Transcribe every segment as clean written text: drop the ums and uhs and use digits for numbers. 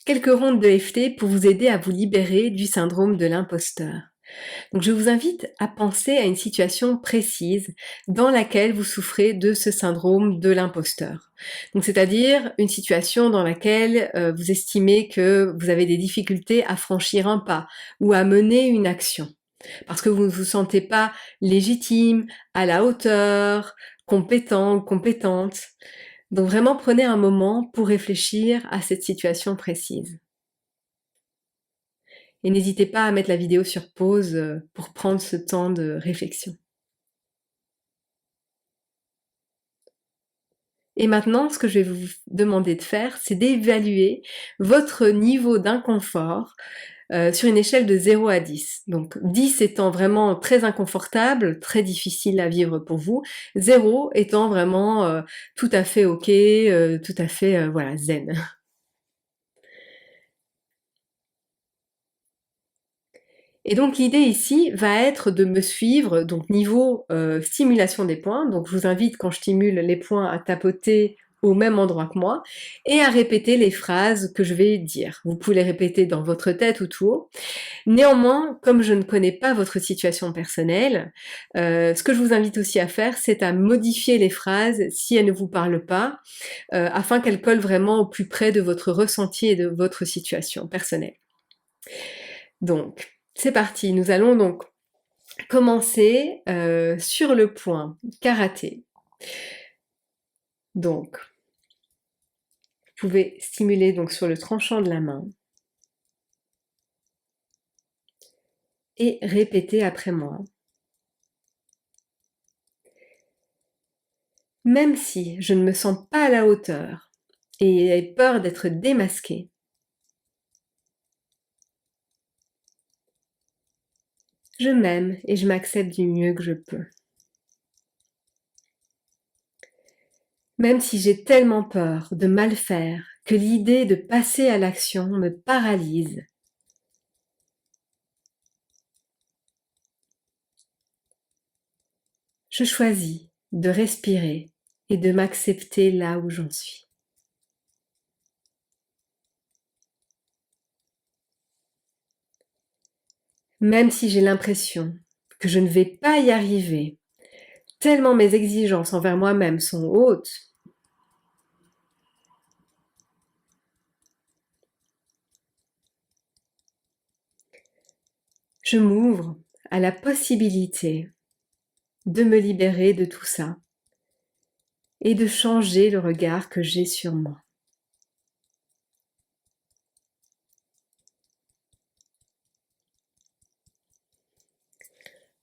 quelques rondes de FT pour vous aider à vous libérer du syndrome de l'imposteur. Donc je vous invite à penser à une situation précise dans laquelle vous souffrez de ce syndrome de l'imposteur. Donc c'est-à-dire une situation dans laquelle vous estimez que vous avez des difficultés à franchir un pas ou à mener une action parce que vous ne vous sentez pas légitime, à la hauteur, compétent ou compétente. Donc vraiment prenez un moment pour réfléchir à cette situation précise. Et n'hésitez pas à mettre la vidéo sur pause pour prendre ce temps de réflexion. Et maintenant, ce que je vais vous demander de faire, c'est d'évaluer votre niveau d'inconfort sur une échelle de 0 à 10. Donc 10 étant vraiment très inconfortable, très difficile à vivre pour vous, 0 étant vraiment tout à fait ok, tout à fait voilà, zen. Et donc l'idée ici va être de me suivre, donc niveau stimulation des points, donc je vous invite quand je stimule les points à tapoter au même endroit que moi, et à répéter les phrases que je vais dire. Vous pouvez les répéter dans votre tête ou tout haut. Néanmoins, comme je ne connais pas votre situation personnelle, ce que je vous invite aussi à faire, c'est à modifier les phrases si elles ne vous parlent pas, afin qu'elles collent vraiment au plus près de votre ressenti et de votre situation personnelle. Donc, c'est parti, nous allons donc commencer sur le point karaté. Donc, vous pouvez stimuler donc sur le tranchant de la main et répéter après moi. Même si je ne me sens pas à la hauteur et ai peur d'être démasquée, je m'aime et je m'accepte du mieux que je peux. Même si j'ai tellement peur de mal faire que l'idée de passer à l'action me paralyse, je choisis de respirer et de m'accepter là où j'en suis. Même si j'ai l'impression que je ne vais pas y arriver, tellement mes exigences envers moi-même sont hautes, je m'ouvre à la possibilité de me libérer de tout ça et de changer le regard que j'ai sur moi.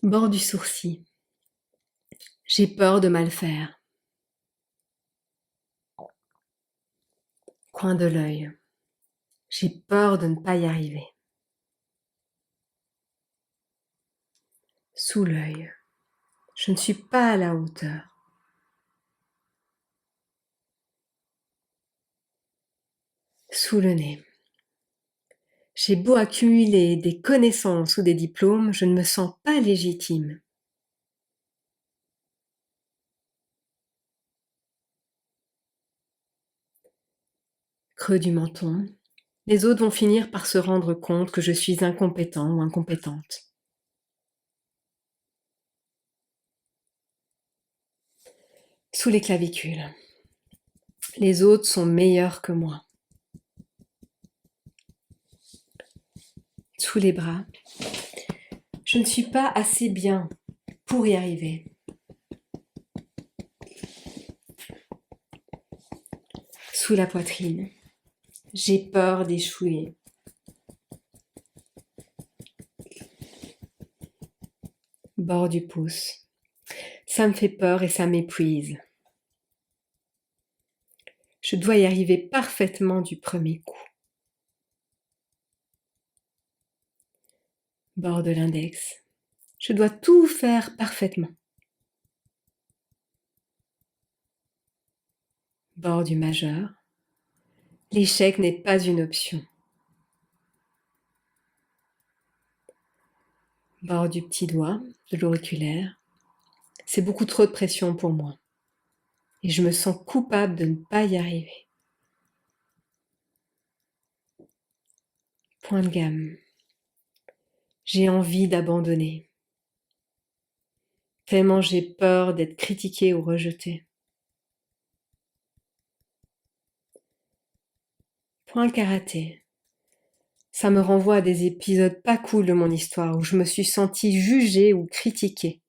Bord du sourcil. J'ai peur de mal faire. Coin de l'œil. J'ai peur de ne pas y arriver. Sous l'œil. Je ne suis pas à la hauteur. Sous le nez. J'ai beau accumuler des connaissances ou des diplômes, je ne me sens pas légitime. Creux du menton. Les autres vont finir par se rendre compte que je suis incompétent ou incompétente. Sous les clavicules. Les autres sont meilleurs que moi. Sous les bras. Je ne suis pas assez bien pour y arriver. Sous la poitrine. J'ai peur d'échouer. Bord du pouce. Ça me fait peur et ça m'épuise. Je dois y arriver parfaitement du premier coup. Bord de l'index. Je dois tout faire parfaitement. Bord du majeur. L'échec n'est pas une option. Bord du petit doigt, de l'auriculaire. C'est beaucoup trop de pression pour moi. Et je me sens coupable de ne pas y arriver. Point de gamme. J'ai envie d'abandonner. Tellement j'ai peur d'être critiquée ou rejetée. Point karaté. Ça me renvoie à des épisodes pas cool de mon histoire où je me suis sentie jugée ou critiquée.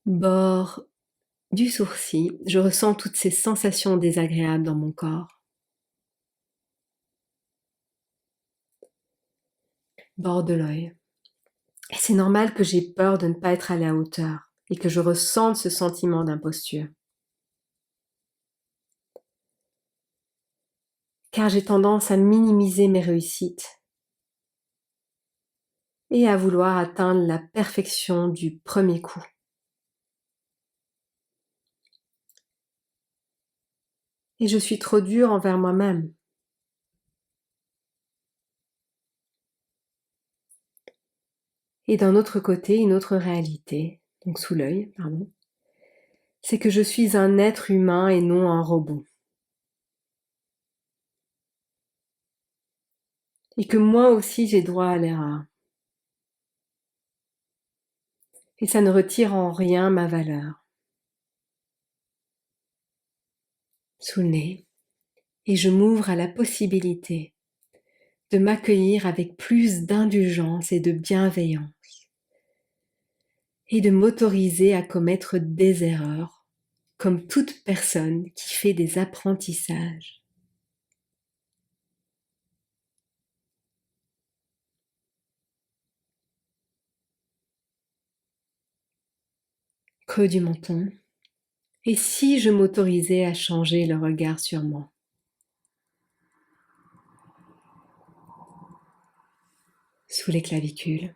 Bord du sourcil, je ressens toutes ces sensations désagréables dans mon corps. Bord de l'œil. Et c'est normal que j'ai peur de ne pas être à la hauteur et que je ressente ce sentiment d'imposture. Car j'ai tendance à minimiser mes réussites et à vouloir atteindre la perfection du premier coup. Et je suis trop dure envers moi-même. Et d'un autre côté, une autre réalité, donc sous l'œil, pardon, c'est que je suis un être humain et non un robot. Et que moi aussi j'ai droit à l'erreur. Et ça ne retire en rien ma valeur. Sous le nez. Et je m'ouvre à la possibilité de m'accueillir avec plus d'indulgence et de bienveillance. Et de m'autoriser à commettre des erreurs, comme toute personne qui fait des apprentissages. Creux du menton. Et si je m'autorisais à changer le regard sur moi? Sous les clavicules.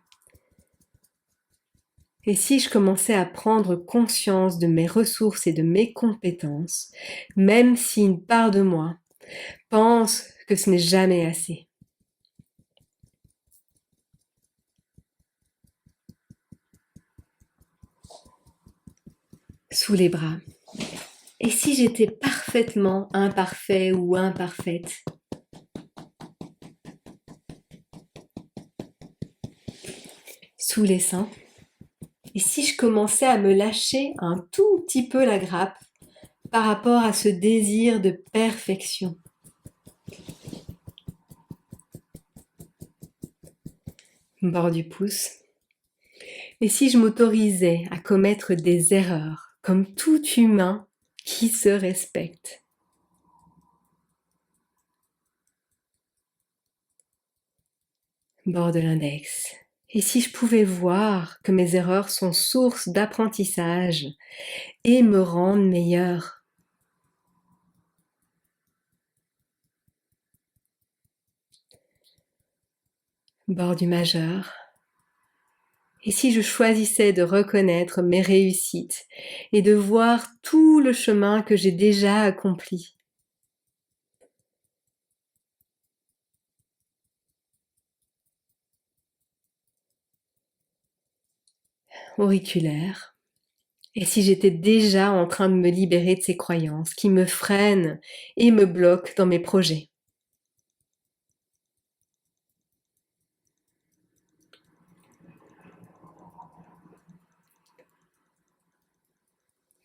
Et si je commençais à prendre conscience de mes ressources et de mes compétences, même si une part de moi pense que ce n'est jamais assez? Sous les bras. Et si j'étais parfaitement imparfait ou imparfaite? Sous les seins. Et si je commençais à me lâcher un tout petit peu la grappe par rapport à ce désir de perfection? Bord du pouce. Et si je m'autorisais à commettre des erreurs comme tout humain qui se respecte? Bord de l'index. Et si je pouvais voir que mes erreurs sont source d'apprentissage et me rendent meilleure? Bord du majeur. Et si je choisissais de reconnaître mes réussites et de voir tout le chemin que j'ai déjà accompli? Auriculaire. Et si j'étais déjà en train de me libérer de ces croyances qui me freinent et me bloquent dans mes projets?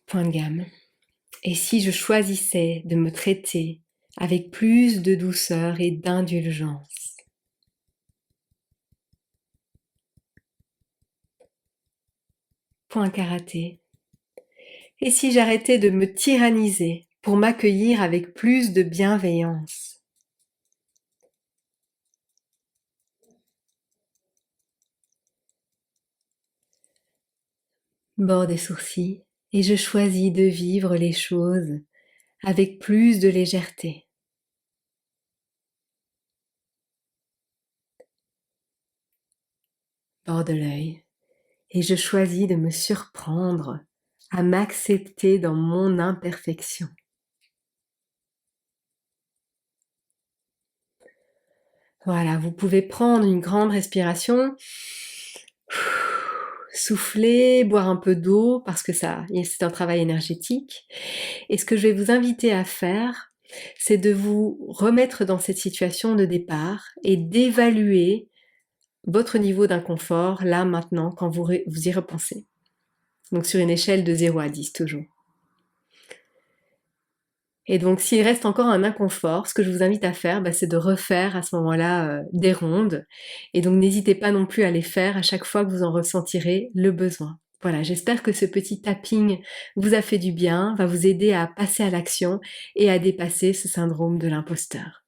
Point de gamme. Et si je choisissais de me traiter avec plus de douceur et d'indulgence? Point karaté. Et si j'arrêtais de me tyranniser pour m'accueillir avec plus de bienveillance? Bord des sourcils. Et je choisis de vivre les choses avec plus de légèreté. Bord de l'œil. Et je choisis de me surprendre à m'accepter dans mon imperfection. Voilà, vous pouvez prendre une grande respiration souffler, boire un peu d'eau, parce que c'est un travail énergétique. Et ce que je vais vous inviter à faire, c'est de vous remettre dans cette situation de départ et d'évaluer votre niveau d'inconfort, là, maintenant, quand vous y repensez. Donc sur une échelle de 0 à 10 toujours. Et donc s'il reste encore un inconfort, ce que je vous invite à faire, c'est de refaire à ce moment-là des rondes. Et donc n'hésitez pas non plus à les faire à chaque fois que vous en ressentirez le besoin. Voilà, j'espère que ce petit tapping vous a fait du bien, va vous aider à passer à l'action et à dépasser ce syndrome de l'imposteur.